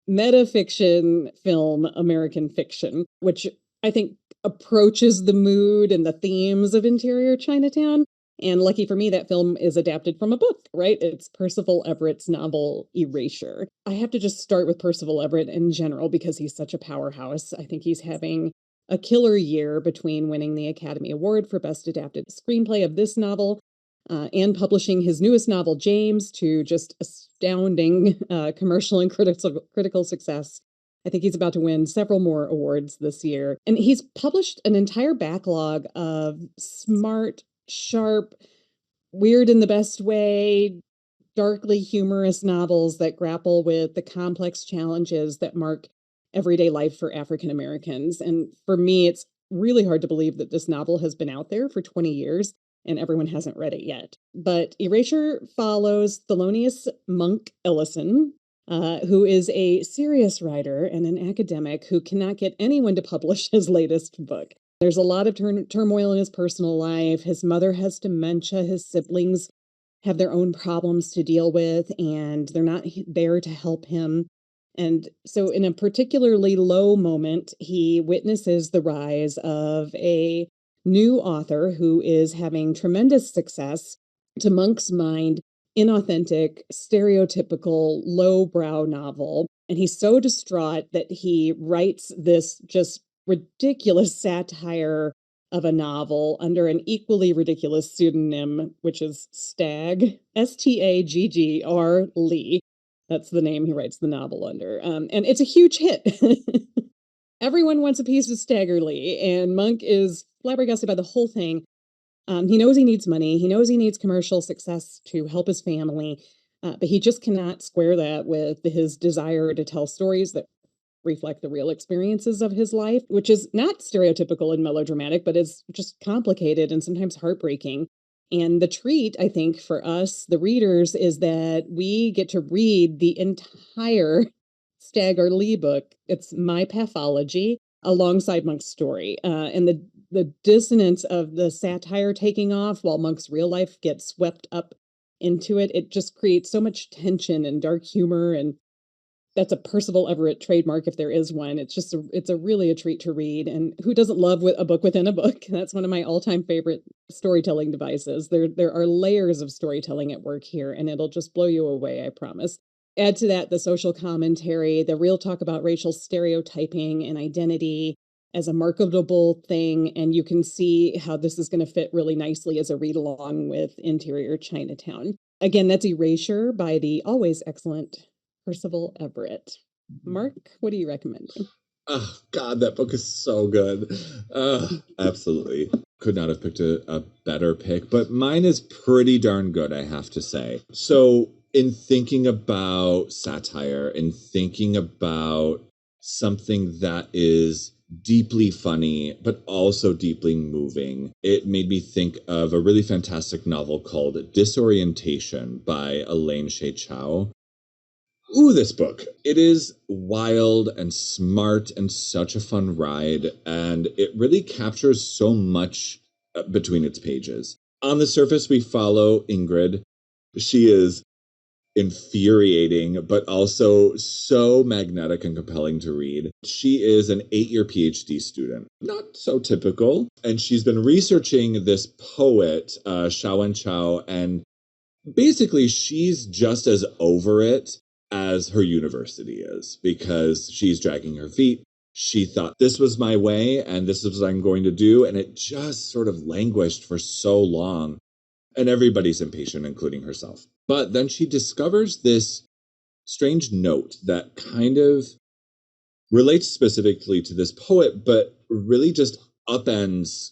Speaker 4: metafiction film American Fiction, which I think approaches the mood and the themes of Interior Chinatown. And lucky for me, that film is adapted from a book, right? It's Percival Everett's novel Erasure. I have to just start with Percival Everett in general because he's such a powerhouse. I think he's having a killer year between winning the Academy Award for Best Adapted Screenplay of this novel and publishing his newest novel, James, to just astounding commercial and critical success. I think he's about to win several more awards this year. And he's published an entire backlog of smart, sharp, weird in the best way, darkly humorous novels that grapple with the complex challenges that mark everyday life for African Americans. And for me, it's really hard to believe that this novel has been out there for 20 years and everyone hasn't read it yet. But Erasure follows Thelonious Monk Ellison, who is a serious writer and an academic who cannot get anyone to publish his latest book. There's a lot of turmoil in his personal life. His mother has dementia. His siblings have their own problems to deal with, and they're not there to help him. And so, in a particularly low moment, he witnesses the rise of a new author who is having tremendous success, to Monk's mind, inauthentic, stereotypical, lowbrow novel. And he's so distraught that he writes this just ridiculous satire of a novel under an equally ridiculous pseudonym, which is Stagg, Staggr Lee. That's the name he writes the novel under. And it's a huge hit. Everyone wants a piece of Stagger Lee, and Monk is flabbergasted by the whole thing. He knows he needs money. He knows he needs commercial success to help his family, but he just cannot square that with his desire to tell stories that reflect the real experiences of his life, which is not stereotypical and melodramatic, but is just complicated and sometimes heartbreaking. And the treat, I think, for us, the readers, is that we get to read the entire Stagger Lee book. It's My Pathology alongside Monk's story. And the dissonance of the satire taking off while Monk's real life gets swept up into it, it just creates so much tension and dark humor, and that's a Percival Everett trademark if there is one. It's really a treat to read. And who doesn't love a book within a book? That's one of my all-time favorite storytelling devices. There are layers of storytelling at work here, and it'll just blow you away, I promise. Add to that the social commentary, the real talk about racial stereotyping and identity as a marketable thing, and you can see how this is going to fit really nicely as a read along with Interior Chinatown. Again, that's Erasure by the always excellent Percival Everett. Mark, what are you recommending?
Speaker 3: Oh, God, that book is so good. Absolutely. Could not have picked a better pick, but mine is pretty darn good, I have to say. So, in thinking about satire, in thinking about something that is deeply funny, but also deeply moving, it made me think of a really fantastic novel called Disorientation by Elaine Shea Chow. Ooh, this book. It is wild and smart and such a fun ride, and it really captures so much between its pages. On the surface, we follow Ingrid. She is infuriating, but also so magnetic and compelling to read. She is an 8-year PhD student. Not so typical. And she's been researching this poet, Xiao Chao, and basically she's just as over it as her university is, because she's dragging her feet. She thought this was my way and this is what I'm going to do. And it just sort of languished for so long. And everybody's impatient, including herself. But then she discovers this strange note that kind of relates specifically to this poet, but really just upends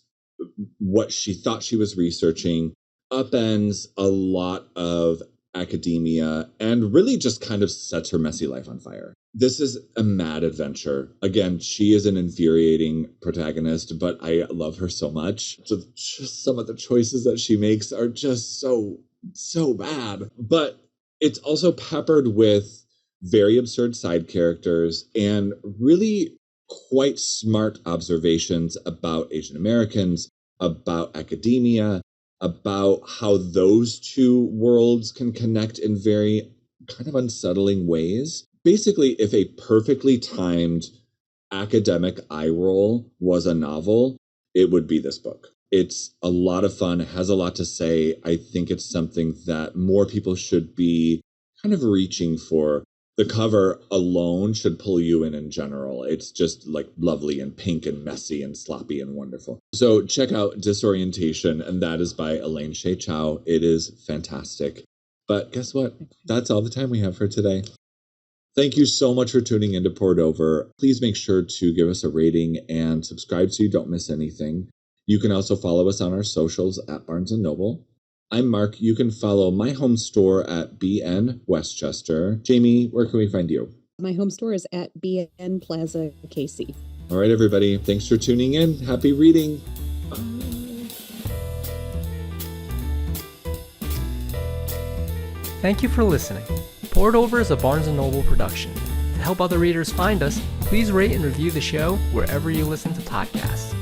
Speaker 3: what she thought she was researching, upends a lot of academia, and really just kind of sets her messy life on fire. This is a mad adventure. Again, she is an infuriating protagonist, but I love her so much. Just some of the choices that she makes are just so bad. But it's also peppered with very absurd side characters and really quite smart observations about Asian Americans, about academia, about how those two worlds can connect in very kind of unsettling ways. Basically, if a perfectly timed academic eye roll was a novel, it would be this book. It's a lot of fun, has a lot to say. I think it's something that more people should be kind of reaching for. The cover alone should pull you in general. It's just like lovely and pink and messy and sloppy and wonderful. So check out Disorientation, and that is by Elaine Shea Chow. It is fantastic. But guess what? That's all the time we have for today. Thank you so much for tuning in to Poured Over. Please make sure to give us a rating and subscribe so you don't miss anything. You can also follow us on our socials at Barnes & Noble. I'm Mark. You can follow my home store at BN Westchester. Jamie, where can we find you?
Speaker 4: My home store is at BN Plaza KC.
Speaker 3: All right, everybody. Thanks for tuning in. Happy reading.
Speaker 5: Thank you for listening. Poured Over is a Barnes & Noble production. To help other readers find us, please rate and review the show wherever you listen to podcasts.